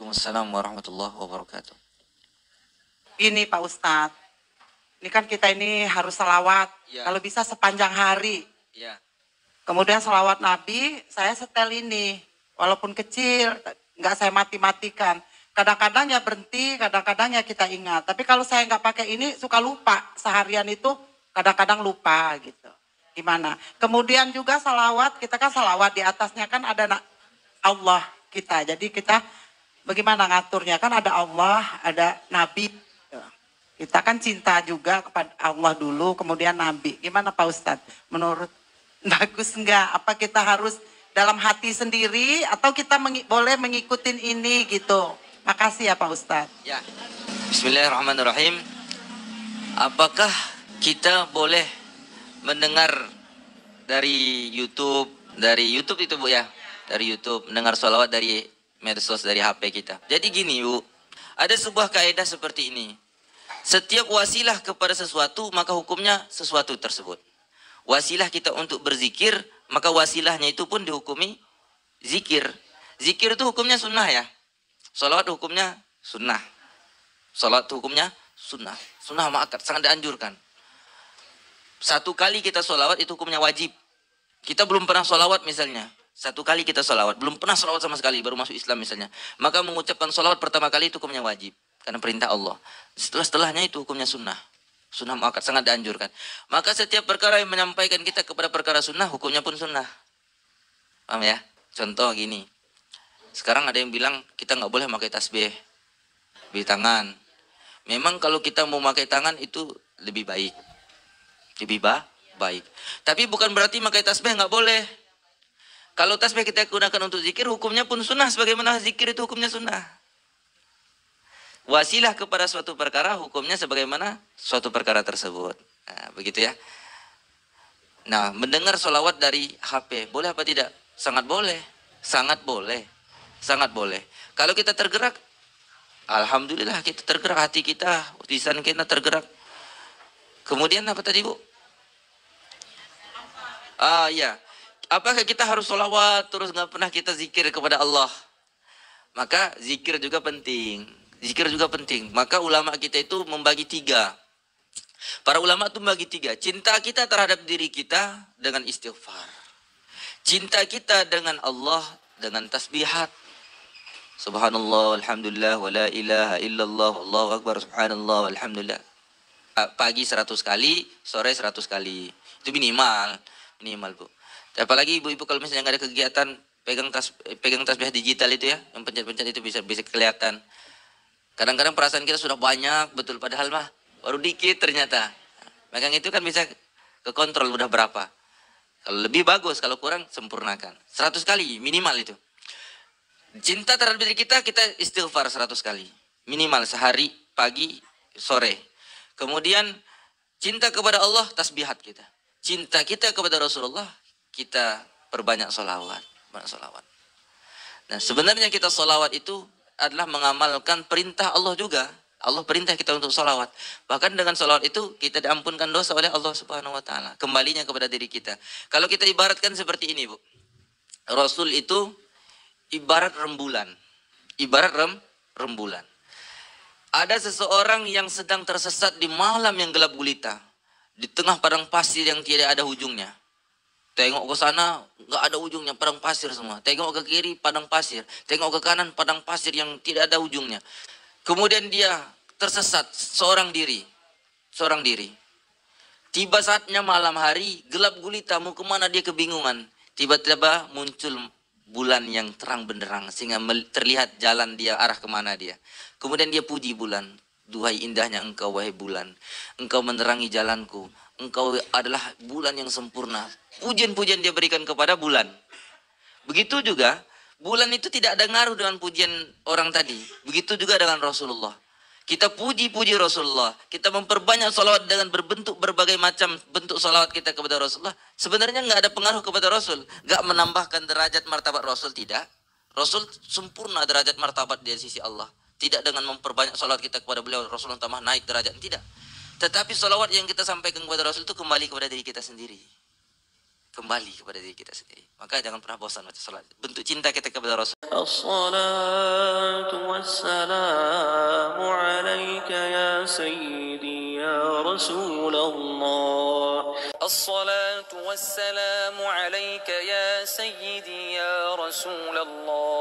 Waalaikumsalam warahmatullahi wabarakatuh. Ini Pak Ustadz, ini kan kita ini harus selawat, Ya. kalau bisa sepanjang hari. Ya. Kemudian selawat Nabi, saya setel ini, walaupun kecil, nggak saya mati-matikan. Kadang-kadang ya berhenti, kadang-kadang ya kita ingat. Tapi kalau saya nggak pakai ini, suka lupa. Seharian itu kadang-kadang lupa gitu. Gimana? Kemudian juga salawat, kita kan salawat di atasnya kan ada Allah kita. Jadi kita bagaimana ngaturnya? Kan ada Allah, ada Nabi. Kita kan cinta juga kepada Allah dulu, kemudian Nabi. Gimana Pak Ustadz? Menurut bagus enggak? Apa kita harus dalam hati sendiri atau kita boleh mengikutin ini gitu? Makasih ya Pak Ustadz. Ya. Bismillahirrahmanirrahim. Apakah kita boleh mendengar dari YouTube itu Bu ya? Dari YouTube, mendengar sholawat dari medsos, dari HP kita. Jadi gini Bu, ada sebuah kaidah seperti ini. Setiap wasilah kepada sesuatu, maka hukumnya sesuatu tersebut. Wasilah kita untuk berzikir, maka wasilahnya itu pun dihukumi zikir. Zikir itu hukumnya sunnah ya. Sholawat hukumnya sunnah. Sholawat hukumnya sunnah. Sunnah muakkad, sangat dianjurkan. Satu kali kita sholawat itu hukumnya wajib. Kita belum pernah sholawat misalnya. Satu kali kita sholawat, belum pernah sholawat sama sekali, baru masuk Islam misalnya. Maka mengucapkan sholawat pertama kali itu hukumnya wajib. Karena perintah Allah. Setelahnya itu hukumnya sunnah. Sunnah muakkad, sangat dianjurkan. Maka setiap perkara yang menyampaikan kita kepada perkara sunnah, hukumnya pun sunnah. Paham ya? Contoh gini. Sekarang ada yang bilang kita nggak boleh pakai tasbih di tangan. Memang kalau kita mau pakai tangan itu lebih baik. Lebih baik. Tapi bukan berarti pakai tasbih nggak boleh. Kalau tasbih kita gunakan untuk zikir, hukumnya pun sunnah. Sebagaimana zikir itu hukumnya sunnah. Wasilah kepada suatu perkara, hukumnya sebagaimana suatu perkara tersebut. Nah, begitu ya. Nah, mendengar sholawat dari HP, boleh apa tidak? Sangat boleh. Sangat boleh. Sangat boleh. Kalau kita tergerak, alhamdulillah kita tergerak, hati kita, lisan kita tergerak. Kemudian apa tadi Bu? Ya. Apakah kita harus sholawat terus nggak pernah kita zikir kepada Allah? Maka zikir juga penting. Zikir juga penting. Maka ulama kita itu membagi tiga. Para ulama itu membagi tiga. Cinta kita terhadap diri kita dengan istighfar. Cinta kita dengan Allah dengan tasbihat. Subhanallah, alhamdulillah, wa la ilaha illallah, Allahu akbar, subhanallah, alhamdulillah. Pagi 100 kali, sore 100 kali. Itu minimal. Minimal Bu. Apalagi ibu-ibu kalau misalnya nggak ada kegiatan, pegang tasbih digital itu ya, yang pencet-pencet itu bisa kelihatan. Kadang-kadang perasaan kita sudah banyak, betul. Padahal mah baru dikit ternyata. Megang itu kan bisa kekontrol udah berapa. Kalau lebih bagus, kalau kurang sempurnakan. 100 kali minimal itu. Cinta terhadap diri kita, kita istighfar 100 kali. Minimal sehari, pagi, sore. Kemudian cinta kepada Allah, tasbihat kita. Cinta kita kepada Rasulullah, kita perbanyak sholawat. Nah sebenarnya kita sholawat itu adalah mengamalkan perintah Allah juga. Allah perintah kita untuk sholawat. Bahkan dengan sholawat itu kita diampunkan dosa oleh Allah Subhanahu Wa Taala. Kembalinya kepada diri kita. Kalau kita ibaratkan seperti ini Bu. Rasul itu ibarat rembulan. Ibarat rembulan. Ada seseorang yang sedang tersesat di malam yang gelap gulita. Di tengah padang pasir yang tidak ada ujungnya. Tengok ke sana, nggak ada ujungnya, padang pasir semua. Tengok ke kiri, padang pasir. Tengok ke kanan, padang pasir yang tidak ada ujungnya. Kemudian dia tersesat, seorang diri. Tiba saatnya malam hari, gelap gulita, mau kemana dia kebingungan. Tiba-tiba muncul bulan yang terang benderang, sehingga terlihat jalan dia, arah kemana dia. Kemudian dia puji bulan. Duhai indahnya engkau, wahai bulan. Engkau menerangi jalanku. Engkau adalah bulan yang sempurna. Pujian-pujian dia berikan kepada bulan. Begitu juga, bulan itu tidak ada ngaruh dengan pujian orang tadi. Begitu juga dengan Rasulullah. Kita puji-puji Rasulullah. Kita memperbanyak salawat dengan berbagai macam bentuk salawat kita kepada Rasulullah. Sebenarnya nggak ada pengaruh kepada Rasul. Nggak menambahkan derajat martabat Rasul, tidak. Rasul sempurna derajat martabat di sisi Allah. Tidak dengan memperbanyak salawat kita kepada beliau, Rasulullah tambah naik derajat. Tidak. Tetapi salawat yang kita sampaikan kepada Rasul itu kembali kepada diri kita sendiri. Kembali kepada diri kita sendiri. Maka jangan pernah bosan baca salat. Bentuk cinta kita kepada Rasul. والسلام عليك يا سيدي يا رسول الله. الصلاة والسلام عليك يا سيدي يا رسول الله.